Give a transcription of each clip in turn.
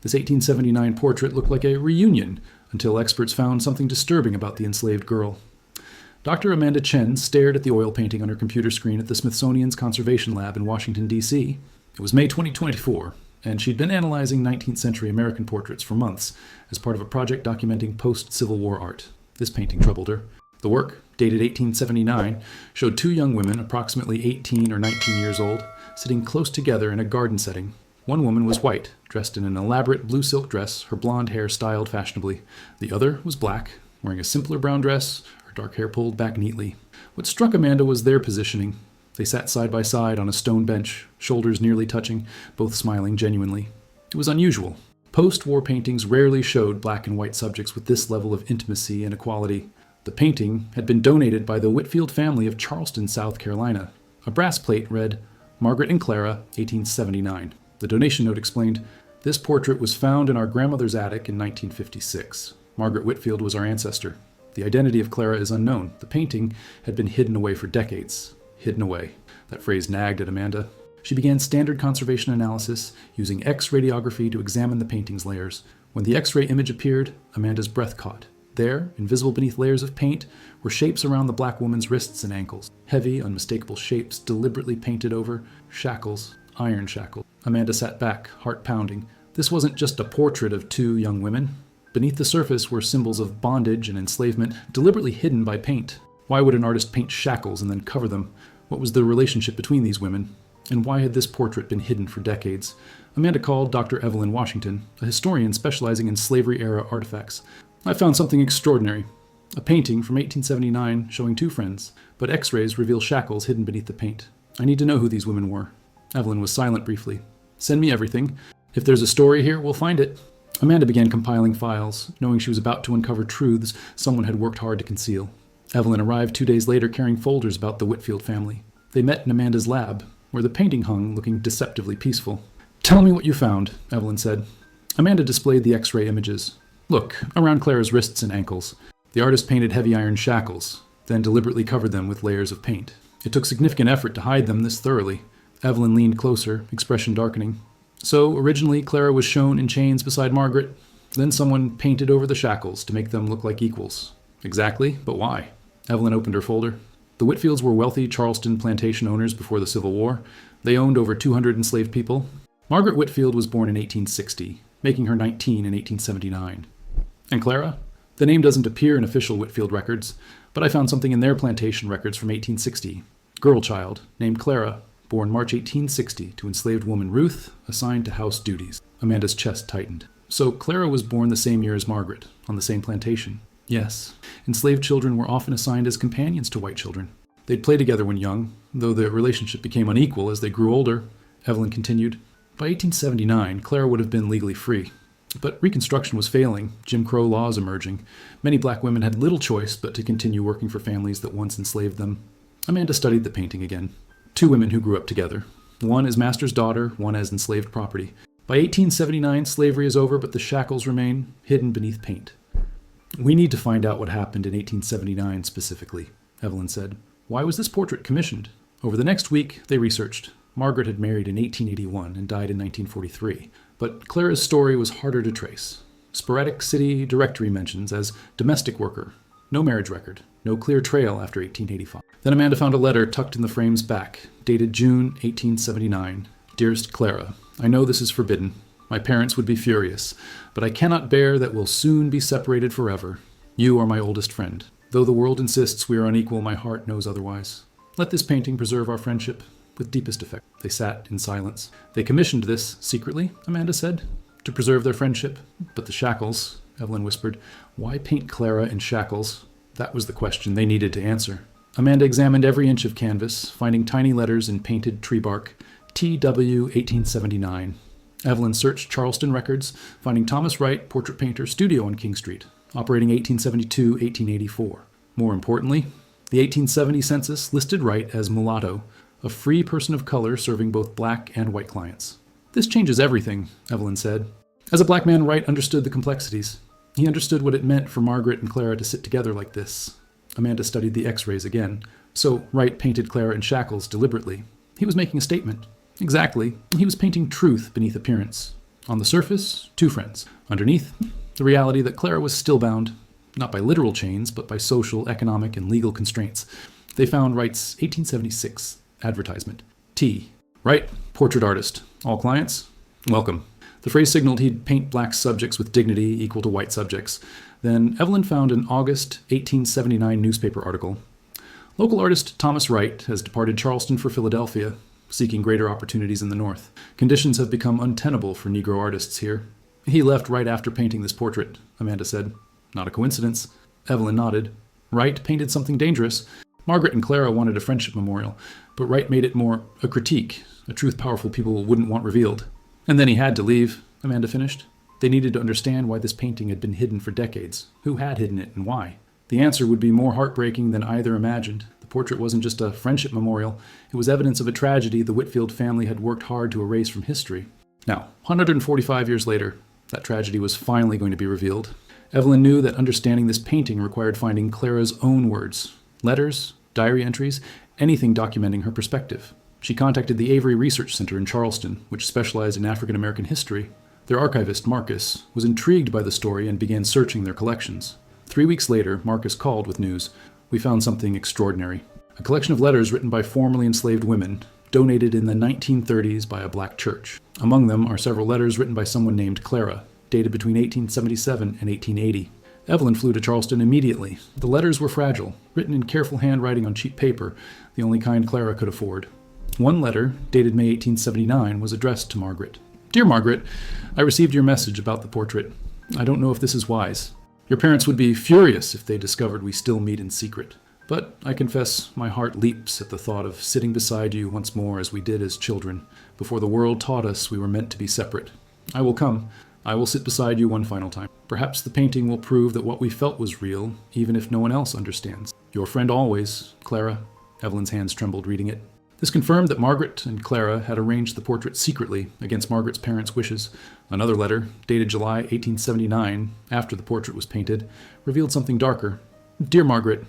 This 1879 portrait looked like a reunion until experts found something disturbing about the enslaved girl. Dr. Amanda Chen stared at the oil painting on her computer screen at the Smithsonian's Conservation Lab in Washington, D.C. It was May 2024, and she'd been analyzing 19th century American portraits for months as part of a project documenting post-Civil War art. This painting troubled her. The work, dated 1879, showed two young women, approximately 18 or 19 years old, sitting close together in a garden setting. One woman was white, dressed in an elaborate blue silk dress, her blonde hair styled fashionably. The other was black, wearing a simpler brown dress, her dark hair pulled back neatly. What struck Amanda was their positioning. They sat side by side on a stone bench, shoulders nearly touching, both smiling genuinely. It was unusual. Post-war paintings rarely showed black and white subjects with this level of intimacy and equality. The painting had been donated by the Whitfield family of Charleston, South Carolina. A brass plate read, "Margaret and Clara, 1879. The donation note explained, "This portrait was found in our grandmother's attic in 1956. Margaret Whitfield was our ancestor. The identity of Clara is unknown. The painting had been hidden away for decades." Hidden away. That phrase nagged at Amanda. She began standard conservation analysis, using X-radiography to examine the painting's layers. When the X-ray image appeared, Amanda's breath caught. There, invisible beneath layers of paint, were shapes around the black woman's wrists and ankles. Heavy, unmistakable shapes deliberately painted over. Shackles. Iron shackles. Amanda sat back, heart pounding. This wasn't just a portrait of two young women. Beneath the surface were symbols of bondage and enslavement, deliberately hidden by paint. Why would an artist paint shackles and then cover them? What was the relationship between these women? And why had this portrait been hidden for decades? Amanda called Dr. Evelyn Washington, a historian specializing in slavery-era artifacts. "I found something extraordinary. A painting from 1879 showing two friends, but X-rays reveal shackles hidden beneath the paint. I need to know who these women were." Evelyn was silent briefly. "Send me everything. If there's a story here, we'll find it." Amanda began compiling files, knowing she was about to uncover truths someone had worked hard to conceal. Evelyn arrived 2 days later carrying folders about the Whitfield family. They met in Amanda's lab, where the painting hung, looking deceptively peaceful. "Tell me what you found," Evelyn said. Amanda displayed the X-ray images. "Look, around Clara's wrists and ankles. The artist painted heavy iron shackles, then deliberately covered them with layers of paint. It took significant effort to hide them this thoroughly." Evelyn leaned closer, expression darkening. "So, originally, Clara was shown in chains beside Margaret. Then someone painted over the shackles to make them look like equals." "Exactly, but why?" Evelyn opened her folder. The Whitfields were wealthy Charleston plantation owners before the Civil War. They owned over 200 enslaved people. Margaret Whitfield was born in 1860, making her 19 in 1879. And Clara? The name doesn't appear in official Whitfield records, but I found something in their plantation records from 1860. Girl child, named Clara, born March 1860 to enslaved woman Ruth, assigned to house duties. Amanda's chest tightened. So Clara was born the same year as Margaret, on the same plantation. Yes, enslaved children were often assigned as companions to white children. They'd play together when young, though the relationship became unequal as they grew older. Evelyn continued. By 1879, Clara would have been legally free. But Reconstruction was failing, Jim Crow laws emerging. Many black women had little choice but to continue working for families that once enslaved them. Amanda studied the painting again. Two women who grew up together. One as master's daughter, one as enslaved property. By 1879, slavery is over, but the shackles remain, hidden beneath paint. "We need to find out what happened in 1879 specifically," Evelyn said. "Why was this portrait commissioned?" Over the next week, they researched. Margaret had married in 1881 and died in 1943, but Clara's story was harder to trace. Sporadic city directory mentions as domestic worker. No marriage record. No clear trail after 1885. Then Amanda found a letter tucked in the frame's back, dated June 1879. "Dearest Clara, I know this is forbidden. My parents would be furious, but I cannot bear that we'll soon be separated forever. You are my oldest friend. Though the world insists we are unequal, my heart knows otherwise. Let this painting preserve our friendship with deepest affection." They sat in silence. "They commissioned this secretly," Amanda said, "to preserve their friendship. But the shackles," Evelyn whispered. "Why paint Clara in shackles?" That was the question they needed to answer. Amanda examined every inch of canvas, finding tiny letters in painted tree bark. T.W. 1879. Evelyn searched Charleston records, finding Thomas Wright, portrait painter, studio on King Street, operating 1872-1884. More importantly, the 1870 census listed Wright as mulatto, a free person of color serving both black and white clients. "This changes everything," Evelyn said. As a black man, Wright understood the complexities. He understood what it meant for Margaret and Clara to sit together like this. Amanda studied the X-rays again. So Wright painted Clara in shackles deliberately. He was making a statement. Exactly. He was painting truth beneath appearance. On the surface, two friends. Underneath, the reality that Clara was still bound, not by literal chains, but by social, economic, and legal constraints. They found Wright's 1876 advertisement. T. Wright, portrait artist. All clients? Welcome. The phrase signaled he'd paint black subjects with dignity equal to white subjects. Then Evelyn found an August 1879 newspaper article. Local artist Thomas Wright has departed Charleston for Philadelphia, seeking greater opportunities in the North. Conditions have become untenable for Negro artists here. He left right after painting this portrait, Amanda said. Not a coincidence. Evelyn nodded. Wright painted something dangerous. Margaret and Clara wanted a friendship memorial, but Wright made it more a critique, a truth powerful people wouldn't want revealed. And then he had to leave, Amanda finished. They needed to understand why this painting had been hidden for decades, who had hidden it and why. The answer would be more heartbreaking than either imagined. The portrait wasn't just a friendship memorial, it was evidence of a tragedy the Whitfield family had worked hard to erase from history. Now, 145 years later, that tragedy was finally going to be revealed. Evelyn knew that understanding this painting required finding Clara's own words, letters, diary entries, anything documenting her perspective. She contacted the Avery Research Center in Charleston, which specialized in African American history. Their archivist, Marcus, was intrigued by the story and began searching their collections. 3 weeks later, Marcus called with news. We found something extraordinary. A collection of letters written by formerly enslaved women, donated in the 1930s by a black church. Among them are several letters written by someone named Clara, dated between 1877 and 1880. Evelyn flew to Charleston immediately. The letters were fragile, written in careful handwriting on cheap paper, the only kind Clara could afford. One letter, dated May 1879, was addressed to Margaret. Dear Margaret, I received your message about the portrait. I don't know if this is wise. Your parents would be furious if they discovered we still meet in secret. But I confess my heart leaps at the thought of sitting beside you once more as we did as children, before the world taught us we were meant to be separate. I will come. I will sit beside you one final time. Perhaps the painting will prove that what we felt was real, even if no one else understands. Your friend always, Clara. Evelyn's hands trembled reading it. This confirmed that Margaret and Clara had arranged the portrait secretly against Margaret's parents' wishes. Another letter, dated July 1879, after the portrait was painted, revealed something darker. Dear Margaret,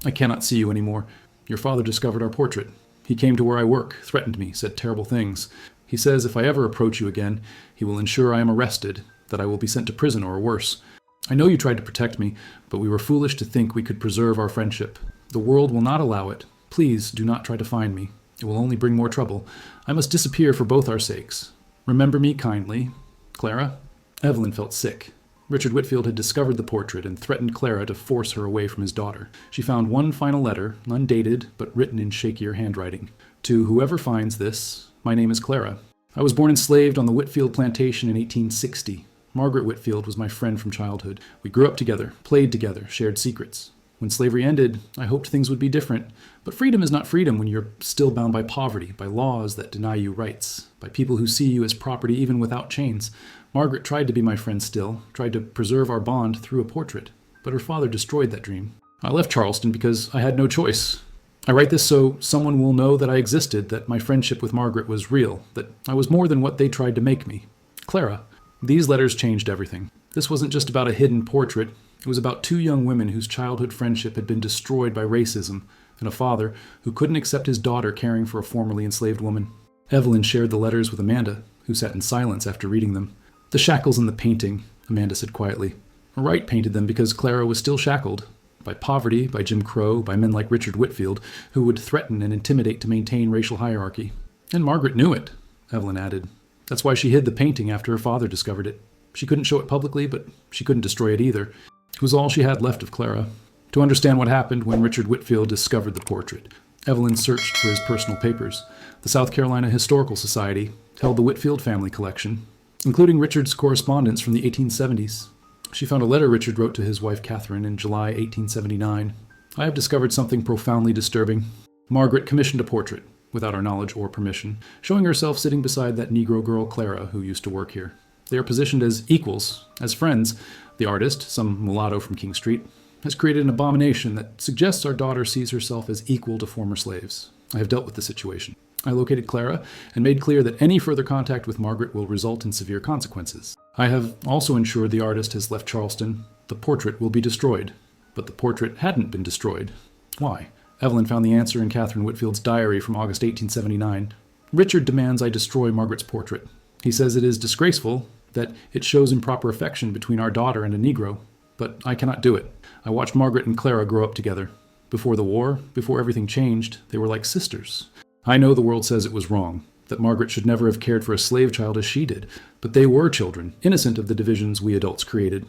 I cannot see you anymore. Your father discovered our portrait. He came to where I work, threatened me, said terrible things. He says if I ever approach you again, he will ensure I am arrested, that I will be sent to prison or worse. I know you tried to protect me, but we were foolish to think we could preserve our friendship. The world will not allow it. Please do not try to find me. It will only bring more trouble. I must disappear for both our sakes. Remember me kindly. Clara? Evelyn felt sick. Richard Whitfield had discovered the portrait and threatened Clara to force her away from his daughter. She found one final letter, undated, but written in shakier handwriting. To whoever finds this, my name is Clara. I was born enslaved on the Whitfield plantation in 1860. Margaret Whitfield was my friend from childhood. We grew up together, played together, shared secrets. When slavery ended, I hoped things would be different. But freedom is not freedom when you're still bound by poverty, by laws that deny you rights, by people who see you as property even without chains. Margaret tried to be my friend still, tried to preserve our bond through a portrait, but her father destroyed that dream. I left Charleston because I had no choice. I write this so someone will know that I existed, that my friendship with Margaret was real, that I was more than what they tried to make me. Clara, these letters changed everything. This wasn't just about a hidden portrait. It was about two young women whose childhood friendship had been destroyed by racism, and a father who couldn't accept his daughter caring for a formerly enslaved woman. Evelyn shared the letters with Amanda, who sat in silence after reading them. The shackles in the painting, Amanda said quietly. Wright painted them because Clara was still shackled. By poverty, by Jim Crow, by men like Richard Whitfield, who would threaten and intimidate to maintain racial hierarchy. And Margaret knew it, Evelyn added. That's why she hid the painting after her father discovered it. She couldn't show it publicly, but she couldn't destroy it either. It was all she had left of Clara. To understand what happened when Richard Whitfield discovered the portrait, Evelyn searched for his personal papers. The South Carolina Historical Society held the Whitfield family collection, including Richard's correspondence from the 1870s. She found a letter Richard wrote to his wife Catherine in July 1879. I have discovered something profoundly disturbing. Margaret commissioned a portrait, without our knowledge or permission, showing herself sitting beside that Negro girl Clara who used to work here. They are positioned as equals, as friends. The artist, some mulatto from King Street, has created an abomination that suggests our daughter sees herself as equal to former slaves. I have dealt with the situation. I located Clara and made clear that any further contact with Margaret will result in severe consequences. I have also ensured the artist has left Charleston. The portrait will be destroyed. But the portrait hadn't been destroyed. Why? Evelyn found the answer in Catherine Whitfield's diary from August 1879. Richard demands I destroy Margaret's portrait. He says it is disgraceful, that it shows improper affection between our daughter and a Negro, but I cannot do it. I watched Margaret and Clara grow up together. Before the war, before everything changed, they were like sisters. I know the world says it was wrong, that Margaret should never have cared for a slave child as she did, but they were children, innocent of the divisions we adults created.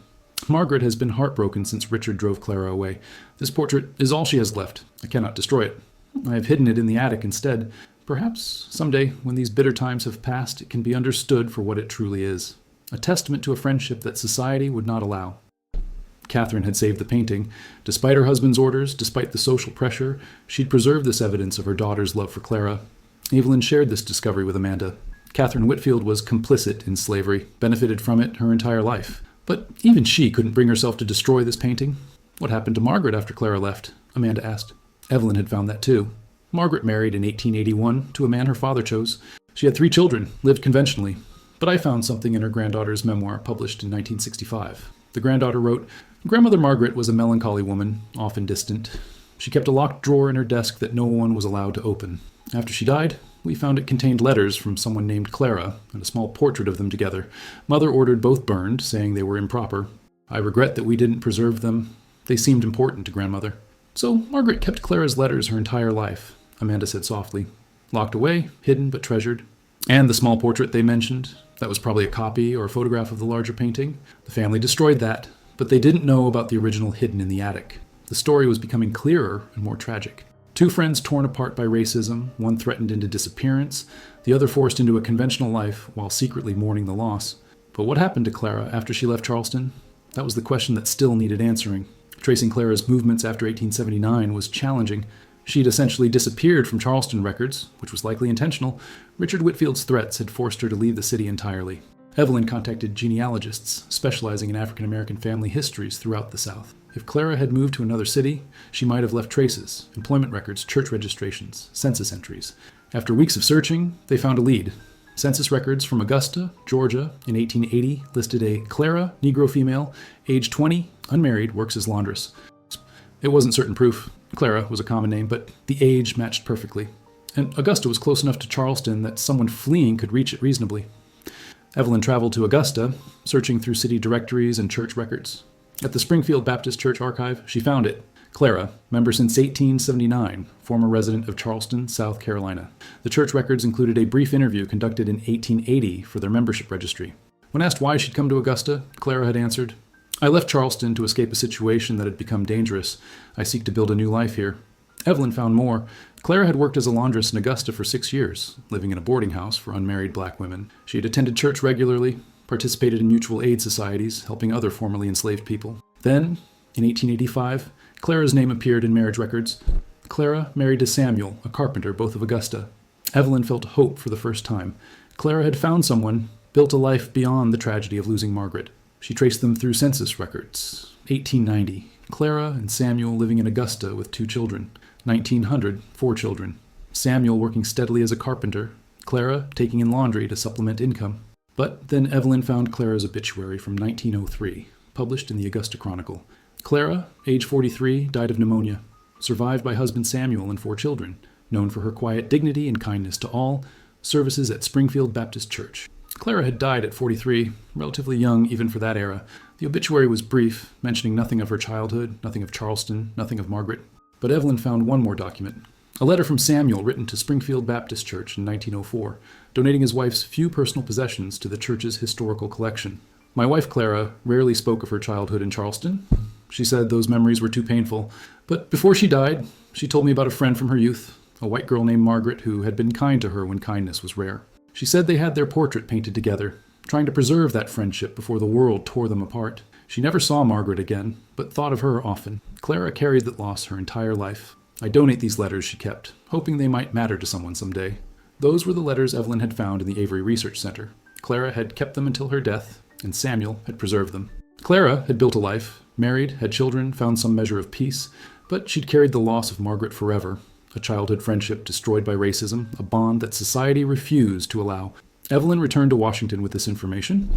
Margaret has been heartbroken since Richard drove Clara away. This portrait is all she has left. I cannot destroy it. I have hidden it in the attic instead. Perhaps, someday, when these bitter times have passed, it can be understood for what it truly is. A testament to a friendship that society would not allow. Catherine had saved the painting. Despite her husband's orders, despite the social pressure, she'd preserved this evidence of her daughter's love for Clara. Evelyn shared this discovery with Amanda. Catherine Whitfield was complicit in slavery, benefited from it her entire life. But even she couldn't bring herself to destroy this painting. What happened to Margaret after Clara left? Amanda asked. Evelyn had found that too. Margaret married in 1881 to a man her father chose. She had 3 children, lived conventionally. But I found something in her granddaughter's memoir, published in 1965. The granddaughter wrote, "Grandmother Margaret was a melancholy woman, often distant. She kept a locked drawer in her desk that no one was allowed to open. After she died, we found it contained letters from someone named Clara and a small portrait of them together. Mother ordered both burned, saying they were improper. I regret that we didn't preserve them. They seemed important to Grandmother." So Margaret kept Clara's letters her entire life, Amanda said softly. Locked away, hidden but treasured. And the small portrait they mentioned, that was probably a copy or a photograph of the larger painting. The family destroyed that, but they didn't know about the original hidden in the attic. The story was becoming clearer and more tragic. 2 friends torn apart by racism, one threatened into disappearance, the other forced into a conventional life while secretly mourning the loss. But what happened to Clara after she left Charleston? That was the question that still needed answering. Tracing Clara's movements after 1879 was challenging. She'd essentially disappeared from Charleston records, which was likely intentional. Richard Whitfield's threats had forced her to leave the city entirely. Evelyn contacted genealogists, specializing in African American family histories throughout the South. If Clara had moved to another city, she might have left traces, employment records, church registrations, census entries. After weeks of searching, they found a lead. Census records from Augusta, Georgia, in 1880 listed a Clara, Negro female, age 20, unmarried, works as laundress. It wasn't certain proof. Clara was a common name, but the age matched perfectly. And Augusta was close enough to Charleston that someone fleeing could reach it reasonably. Evelyn traveled to Augusta, searching through city directories and church records. At the Springfield Baptist Church archive, she found it. Clara, member since 1879, former resident of Charleston, South Carolina. The church records included a brief interview conducted in 1880 for their membership registry. When asked why she'd come to Augusta, Clara had answered, "I left Charleston to escape a situation that had become dangerous. I seek to build a new life here." Evelyn found more. Clara had worked as a laundress in Augusta for 6 years, living in a boarding house for unmarried black women. She had attended church regularly, participated in mutual aid societies, helping other formerly enslaved people. Then, in 1885, Clara's name appeared in marriage records. Clara married to Samuel, a carpenter, both of Augusta. Evelyn felt hope for the first time. Clara had found someone, built a life beyond the tragedy of losing Margaret. She traced them through census records. 1890, Clara and Samuel living in Augusta with 2 children. 1900, 4 children. Samuel working steadily as a carpenter. Clara taking in laundry to supplement income. But then Evelyn found Clara's obituary from 1903, published in the Augusta Chronicle. Clara, age 43, died of pneumonia, survived by husband Samuel and 4 children, known for her quiet dignity and kindness to all, services at Springfield Baptist Church. Clara had died at 43, relatively young even for that era. The obituary was brief, mentioning nothing of her childhood, nothing of Charleston, nothing of Margaret. But Evelyn found one more document. A letter from Samuel written to Springfield Baptist Church in 1904, donating his wife's few personal possessions to the church's historical collection. My wife Clara rarely spoke of her childhood in Charleston. She said those memories were too painful. But before she died, she told me about a friend from her youth, a white girl named Margaret who had been kind to her when kindness was rare. She said they had their portrait painted together, trying to preserve that friendship before the world tore them apart. She never saw Margaret again, but thought of her often. Clara carried that loss her entire life. I donate these letters she kept, hoping they might matter to someone someday. Those were the letters Evelyn had found in the Avery Research Center. Clara had kept them until her death, and Samuel had preserved them. Clara had built a life, married, had children, found some measure of peace, but she'd carried the loss of Margaret forever. A childhood friendship destroyed by racism, a bond that society refused to allow. Evelyn returned to Washington with this information.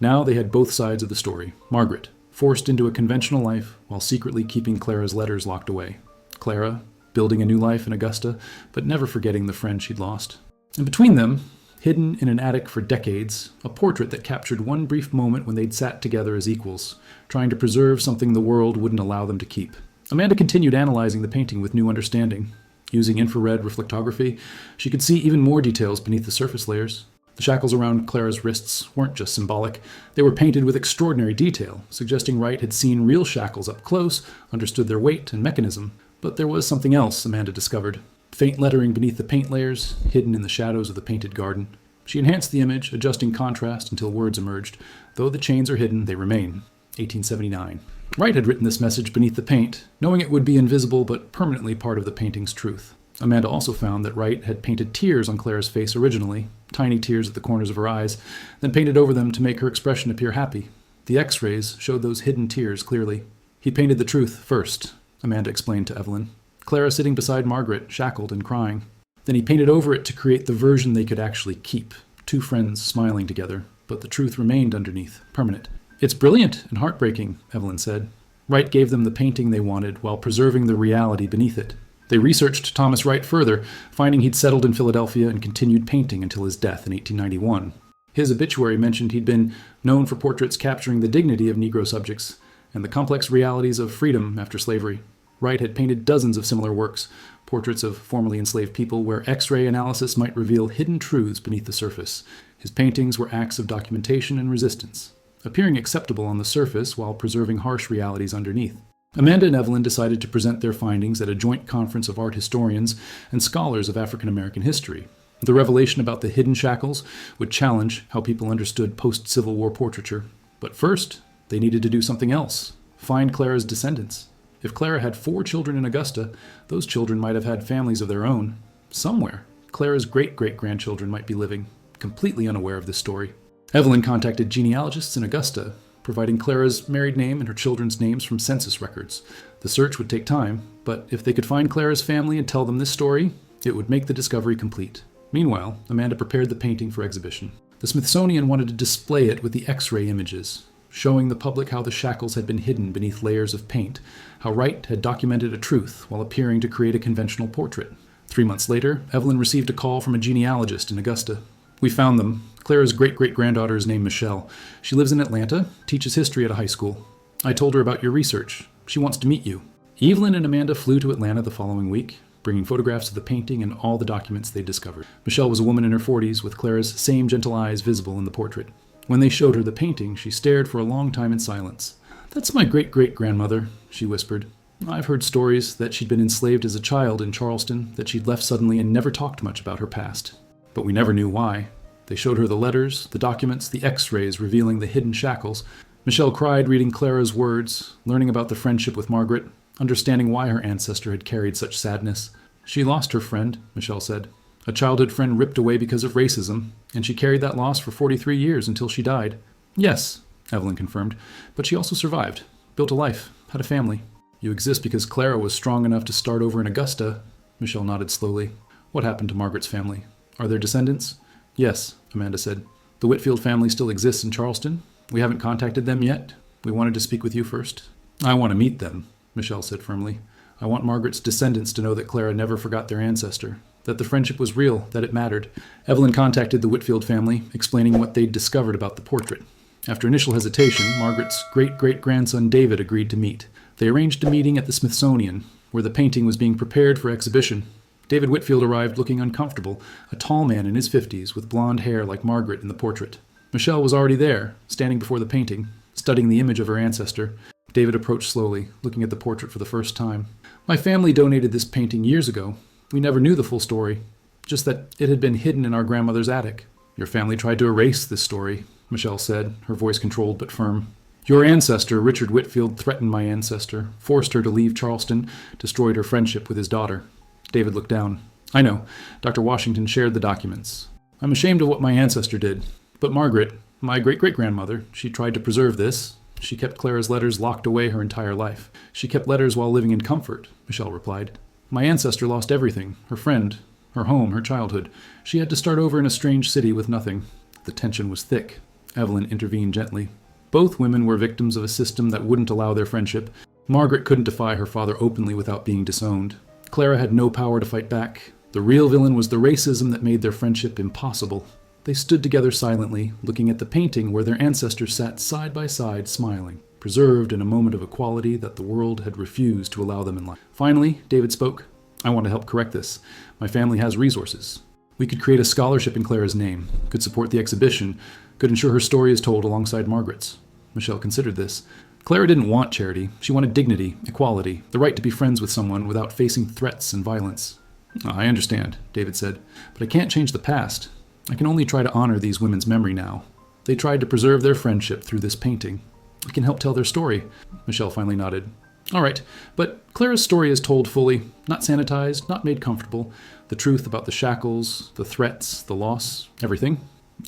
Now they had both sides of the story. Margaret, forced into a conventional life while secretly keeping Clara's letters locked away. Clara, building a new life in Augusta, but never forgetting the friend she'd lost. And between them, Hidden in an attic for decades, a portrait that captured one brief moment when they'd sat together as equals, trying to preserve something the world wouldn't allow them to keep. Amanda continued analyzing the painting with new understanding. Using infrared reflectography, she could see even more details beneath the surface layers. The shackles around Clara's wrists weren't just symbolic. They were painted with extraordinary detail, suggesting Wright had seen real shackles up close, understood their weight and mechanism. But there was something else, Amanda discovered. Faint lettering beneath the paint layers, hidden in the shadows of the painted garden. She enhanced the image, adjusting contrast until words emerged. Though the chains are hidden, they remain. 1879. Wright had written this message beneath the paint, knowing it would be invisible but permanently part of the painting's truth. Amanda also found that Wright had painted tears on Clara's face originally, tiny tears at the corners of her eyes, then painted over them to make her expression appear happy. The X-rays showed those hidden tears clearly. He painted the truth first, Amanda explained to Evelyn. Clara sitting beside Margaret, shackled and crying. Then he painted over it to create the version they could actually keep. Two friends smiling together, but the truth remained underneath, permanent. "It's brilliant and heartbreaking," Evelyn said. Wright gave them the painting they wanted while preserving the reality beneath it. They researched Thomas Wright further, finding he'd settled in Philadelphia and continued painting until his death in 1891. His obituary mentioned he'd been known for portraits capturing the dignity of Negro subjects and the complex realities of freedom after slavery. Wright had painted dozens of similar works, portraits of formerly enslaved people where X-ray analysis might reveal hidden truths beneath the surface. His paintings were acts of documentation and resistance, appearing acceptable on the surface while preserving harsh realities underneath. Amanda and Evelyn decided to present their findings at a joint conference of art historians and scholars of African American history. The revelation about the hidden shackles would challenge how people understood post-Civil War portraiture. But first, they needed to do something else: find Clara's descendants. If Clara had 4 children in Augusta, those children might have had families of their own. Somewhere, Clara's great-great-grandchildren might be living, completely unaware of this story. Evelyn contacted genealogists in Augusta, providing Clara's married name and her children's names from census records. The search would take time, but if they could find Clara's family and tell them this story, it would make the discovery complete. Meanwhile, Amanda prepared the painting for exhibition. The Smithsonian wanted to display it with the X-ray images, showing the public how the shackles had been hidden beneath layers of paint, how Wright had documented a truth while appearing to create a conventional portrait. 3 months later, Evelyn received a call from a genealogist in Augusta. "We found them. Clara's great-great-granddaughter is named Michelle. She lives in Atlanta, teaches history at a high school. I told her about your research. She wants to meet you." Evelyn and Amanda flew to Atlanta the following week, bringing photographs of the painting and all the documents they discovered. Michelle was a woman in her 40s with Clara's same gentle eyes visible in the portrait. When they showed her the painting, she stared for a long time in silence. "That's my great-great-grandmother," she whispered. "I've heard stories that she'd been enslaved as a child in Charleston, that she'd left suddenly and never talked much about her past. But we never knew why." They showed her the letters, the documents, the X-rays revealing the hidden shackles. Michelle cried reading Clara's words, learning about the friendship with Margaret, understanding why her ancestor had carried such sadness. "She lost her friend," Michelle said. "A childhood friend ripped away because of racism, and she carried that loss for 43 years until she died." "Yes," Evelyn confirmed, "but she also survived, built a life, had a family." "You exist because Clara was strong enough to start over in Augusta," Michelle nodded slowly. "What happened to Margaret's family? Are there descendants?" "Yes," Amanda said. "The Whitfield family still exists in Charleston. We haven't contacted them yet. We wanted to speak with you first." "I want to meet them," Michelle said firmly. "I want Margaret's descendants to know that Clara never forgot their ancestor, that the friendship was real, that it mattered." Evelyn contacted the Whitfield family, explaining what they'd discovered about the portrait. After initial hesitation, Margaret's great-great-grandson David agreed to meet. They arranged a meeting at the Smithsonian, where the painting was being prepared for exhibition. David Whitfield arrived looking uncomfortable, a tall man in his 50s with blonde hair like Margaret in the portrait. Michelle was already there, standing before the painting, studying the image of her ancestor. David approached slowly, looking at the portrait for the first time. "My family donated this painting years ago. We never knew the full story, just that it had been hidden in our grandmother's attic." "Your family tried to erase this story," Michelle said, her voice controlled but firm. "Your ancestor, Richard Whitfield, threatened my ancestor, forced her to leave Charleston, destroyed her friendship with his daughter." David looked down. "I know. Dr. Washington shared the documents. I'm ashamed of what my ancestor did. But Margaret, my great-great-grandmother, she tried to preserve this. She kept Clara's letters locked away her entire life. She kept letters while living in comfort," Michelle replied. "My ancestor lost everything, her friend, her home, her childhood. She had to start over in a strange city with nothing." The tension was thick. Evelyn intervened gently. Both women were victims of a system that wouldn't allow their friendship. Margaret couldn't defy her father openly without being disowned. Clara had no power to fight back. The real villain was the racism that made their friendship impossible. They stood together silently, looking at the painting where their ancestors sat side by side, smiling, preserved in a moment of equality that the world had refused to allow them in life. Finally, David spoke. I want to help correct this. My family has resources. We could create a scholarship in Clara's name, could support the exhibition, could ensure her story is told alongside Margaret's. Michelle considered this. Clara didn't want charity. She wanted dignity, equality, the right to be friends with someone without facing threats and violence. I understand, David said, but I can't change the past. I can only try to honor these women's memory now. They tried to preserve their friendship through this painting. It can help tell their story. Michelle finally nodded. All right, but Clara's story is told fully, not sanitized, not made comfortable. The truth about the shackles, the threats, the loss, everything.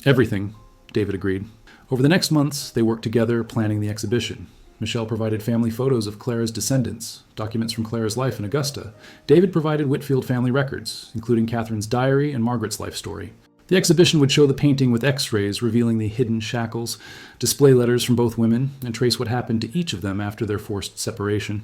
Everything, David agreed. Over the next months, they worked together planning the exhibition. Michelle provided family photos of Clara's descendants, documents from Clara's life in Augusta. David provided Whitfield family records, including Catherine's diary and Margaret's life story. The exhibition would show the painting with x-rays revealing the hidden shackles, display letters from both women, and trace what happened to each of them after their forced separation.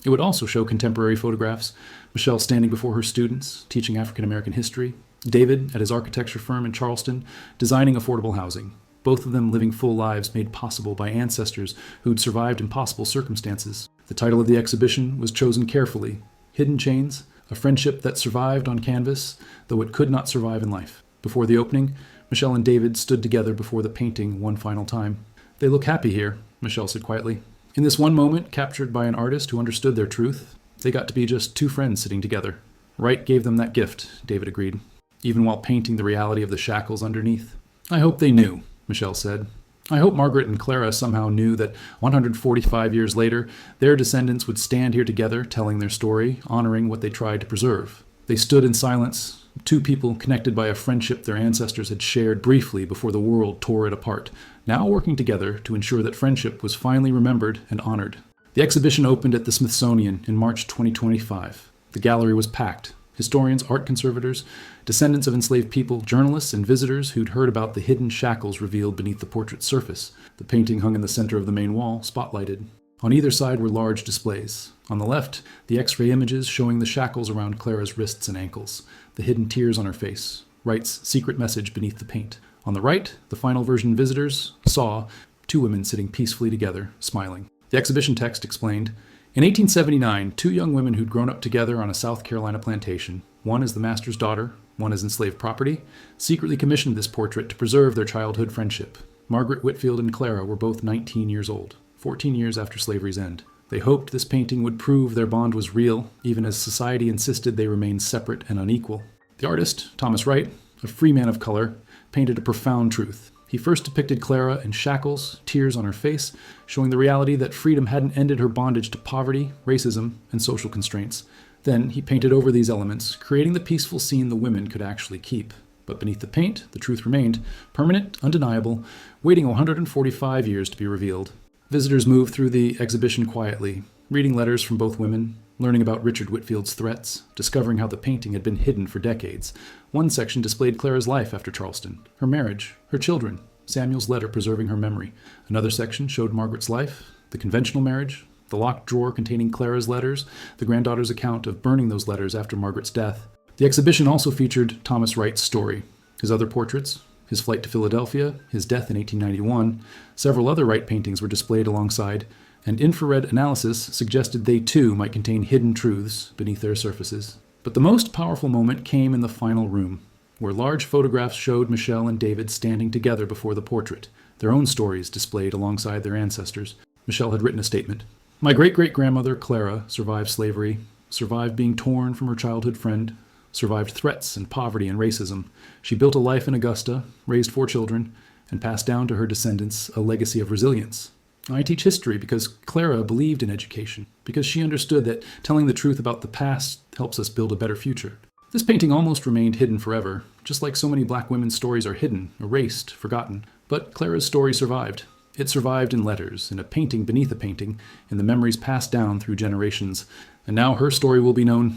It would also show contemporary photographs, Michelle standing before her students, teaching African American history, David at his architecture firm in Charleston, designing affordable housing, both of them living full lives made possible by ancestors who'd survived impossible circumstances. The title of the exhibition was chosen carefully, Hidden Chains, a friendship that survived on canvas, though it could not survive in life. Before the opening, Michelle and David stood together before the painting one final time. They look happy here, Michelle said quietly. In this one moment, captured by an artist who understood their truth, they got to be just two friends sitting together. Wright gave them that gift, David agreed, even while painting the reality of the shackles underneath. I hope they knew, Michelle said. I hope Margaret and Clara somehow knew that 145 years later, their descendants would stand here together telling their story, honoring what they tried to preserve. They stood in silence, two people connected by a friendship their ancestors had shared briefly before the world tore it apart, now working together to ensure that friendship was finally remembered and honored. The exhibition opened at the Smithsonian in March 2025. The gallery was packed. Historians, art conservators, descendants of enslaved people, journalists, and visitors who'd heard about the hidden shackles revealed beneath the portrait's surface. The painting hung in the center of the main wall, spotlighted. On either side were large displays. On the left, the X-ray images showing the shackles around Clara's wrists and ankles, the hidden tears on her face, Wright's secret message beneath the paint. On the right, the final version visitors saw two women sitting peacefully together, smiling. The exhibition text explained, in 1879, two young women who'd grown up together on a South Carolina plantation, one as the master's daughter, one as enslaved property, secretly commissioned this portrait to preserve their childhood friendship. Margaret Whitfield and Clara were both 19 years old, 14 years after slavery's end. They hoped this painting would prove their bond was real, even as society insisted they remain separate and unequal. The artist, Thomas Wright, a free man of color, painted a profound truth. He first depicted Clara in shackles, tears on her face, showing the reality that freedom hadn't ended her bondage to poverty, racism, and social constraints. Then he painted over these elements, creating the peaceful scene the women could actually keep. But beneath the paint, the truth remained, permanent, undeniable, waiting 145 years to be revealed. Visitors moved through the exhibition quietly, reading letters from both women, learning about Richard Whitfield's threats, discovering how the painting had been hidden for decades. One section displayed Clara's life after Charleston, her marriage, her children, Samuel's letter preserving her memory. Another section showed Margaret's life, the conventional marriage, the locked drawer containing Clara's letters, the granddaughter's account of burning those letters after Margaret's death. The exhibition also featured Thomas Wright's story, his other portraits, his flight to Philadelphia, his death in 1891. Several other Wright paintings were displayed alongside, and infrared analysis suggested they too might contain hidden truths beneath their surfaces. But the most powerful moment came in the final room, where large photographs showed Michelle and David standing together before the portrait, their own stories displayed alongside their ancestors. Michelle had written a statement. My great-great-grandmother, Clara, survived slavery, survived being torn from her childhood friend, survived threats and poverty and racism. She built a life in Augusta, raised 4 children, and passed down to her descendants a legacy of resilience. I teach history because Clara believed in education, because she understood that telling the truth about the past helps us build a better future. This painting almost remained hidden forever, just like so many black women's stories are hidden, erased, forgotten. But Clara's story survived. It survived in letters, in a painting beneath a painting, in the memories passed down through generations. And now her story will be known.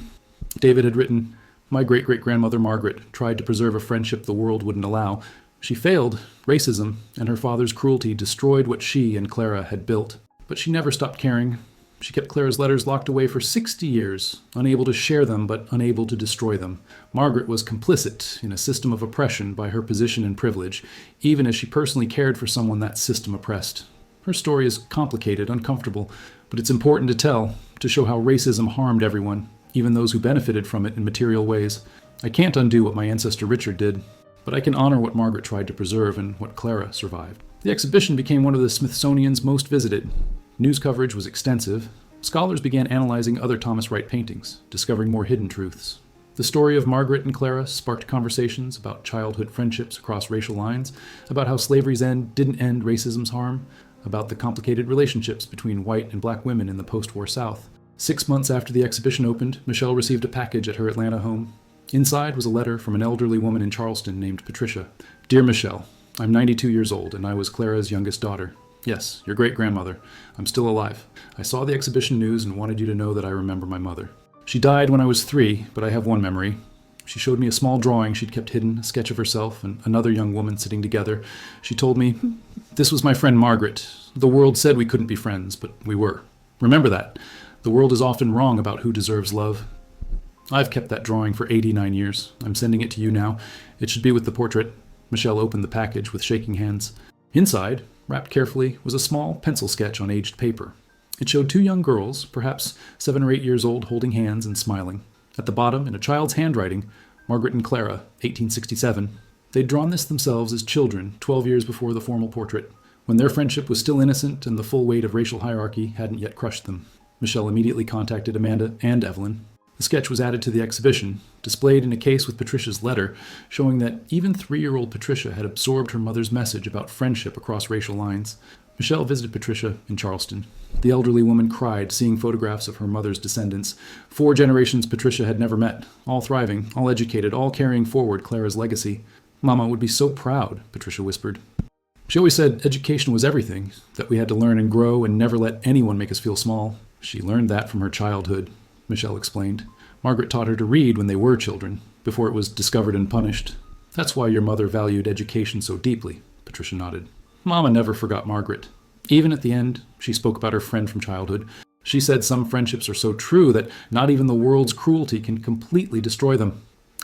David had written, my great-great-grandmother Margaret tried to preserve a friendship the world wouldn't allow. She failed. Racism and her father's cruelty destroyed what she and Clara had built. But she never stopped caring. She kept Clara's letters locked away for 60 years, unable to share them but unable to destroy them. Margaret was complicit in a system of oppression by her position and privilege, even as she personally cared for someone that system oppressed. Her story is complicated, uncomfortable, but it's important to tell, to show how racism harmed everyone, even those who benefited from it in material ways. I can't undo what my ancestor Richard did, but I can honor what Margaret tried to preserve and what Clara survived. The exhibition became one of the Smithsonian's most visited. News coverage was extensive. Scholars began analyzing other Thomas Wright paintings, discovering more hidden truths. The story of Margaret and Clara sparked conversations about childhood friendships across racial lines, about how slavery's end didn't end racism's harm, about the complicated relationships between white and black women in the post-war South. 6 months after the exhibition opened, Michelle received a package at her Atlanta home. Inside was a letter from an elderly woman in Charleston named Patricia. Dear Michelle, I'm 92 years old, and I was Clara's youngest daughter. Yes, your great-grandmother. I'm still alive. I saw the exhibition news and wanted you to know that I remember my mother. She died when I was 3, but I have one memory. She showed me a small drawing she'd kept hidden, a sketch of herself and another young woman sitting together. She told me, this was my friend Margaret. The world said we couldn't be friends, but we were. Remember that. The world is often wrong about who deserves love. I've kept that drawing for 89 years. I'm sending it to you now. It should be with the portrait. Michelle opened the package with shaking hands. Inside, wrapped carefully, was a small pencil sketch on aged paper. It showed 2 young girls, perhaps 7 or 8 years old, holding hands and smiling. At the bottom, in a child's handwriting, Margaret and Clara, 1867. They'd drawn this themselves as children, 12 years before the formal portrait, when their friendship was still innocent and the full weight of racial hierarchy hadn't yet crushed them. Michelle immediately contacted Amanda and Evelyn. The sketch was added to the exhibition, displayed in a case with Patricia's letter, showing that even 3-year-old Patricia had absorbed her mother's message about friendship across racial lines. Michelle visited Patricia in Charleston. The elderly woman cried, seeing photographs of her mother's descendants. 4 generations Patricia had never met, all thriving, all educated, all carrying forward Clara's legacy. Mama would be so proud, Patricia whispered. She always said education was everything, that we had to learn and grow and never let anyone make us feel small. She learned that from her childhood, Michelle explained. Margaret taught her to read when they were children, before it was discovered and punished. That's why your mother valued education so deeply, Patricia nodded. Mama never forgot Margaret. Even at the end, she spoke about her friend from childhood. She said some friendships are so true that not even the world's cruelty can completely destroy them.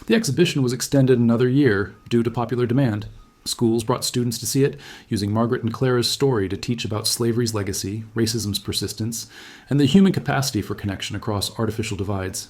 The exhibition was extended another year due to popular demand. Schools brought students to see it, using Margaret and Clara's story to teach about slavery's legacy, racism's persistence, and the human capacity for connection across artificial divides.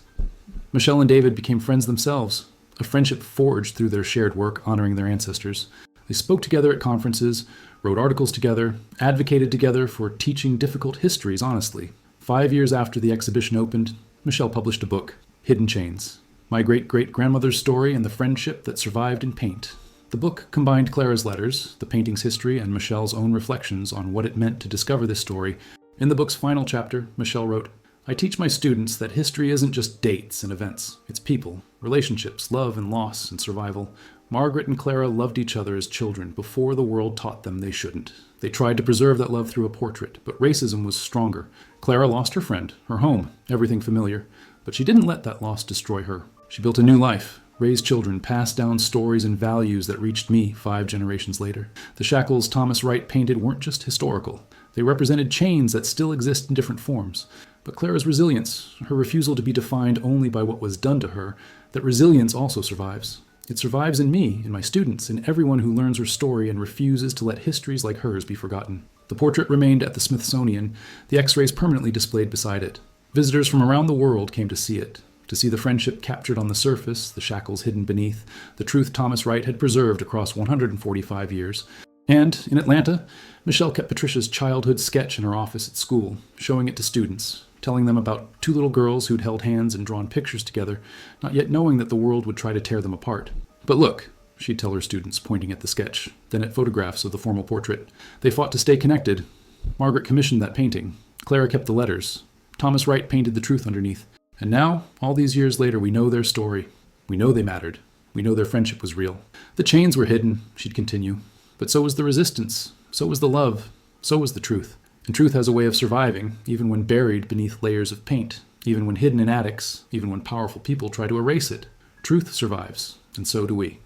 Michelle and David became friends themselves, a friendship forged through their shared work honoring their ancestors. They spoke together at conferences, wrote articles together, advocated together for teaching difficult histories honestly. 5 years after the exhibition opened, Michelle published a book, Hidden Chains, My Great-Great-Grandmother's Story and the Friendship That Survived in Paint. The book combined Clara's letters, the painting's history, and Michelle's own reflections on what it meant to discover this story. In the book's final chapter, Michelle wrote, I teach my students that history isn't just dates and events. It's people, relationships, love and loss and survival. Margaret and Clara loved each other as children before the world taught them they shouldn't. They tried to preserve that love through a portrait, but racism was stronger. Clara lost her friend, her home, everything familiar. But she didn't let that loss destroy her. She built a new life, raised children, passed down stories and values that reached me 5 generations later. The shackles Thomas Wright painted weren't just historical. They represented chains that still exist in different forms. But Clara's resilience, her refusal to be defined only by what was done to her, that resilience also survives. It survives in me, in my students, in everyone who learns her story and refuses to let histories like hers be forgotten. The portrait remained at the Smithsonian, the X-rays permanently displayed beside it. Visitors from around the world came to see it, to see the friendship captured on the surface, the shackles hidden beneath, the truth Thomas Wright had preserved across 145 years. And, in Atlanta, Michelle kept Patricia's childhood sketch in her office at school, showing it to students, telling them about 2 little girls who'd held hands and drawn pictures together, not yet knowing that the world would try to tear them apart. But look, she'd tell her students, pointing at the sketch, then at photographs of the formal portrait. They fought to stay connected. Margaret commissioned that painting. Clara kept the letters. Thomas Wright painted the truth underneath. And now, all these years later, we know their story. We know they mattered. We know their friendship was real. The chains were hidden, she'd continue. But so was the resistance. So was the love. So was the truth. And truth has a way of surviving, even when buried beneath layers of paint, even when hidden in attics, even when powerful people try to erase it. Truth survives, and so do we.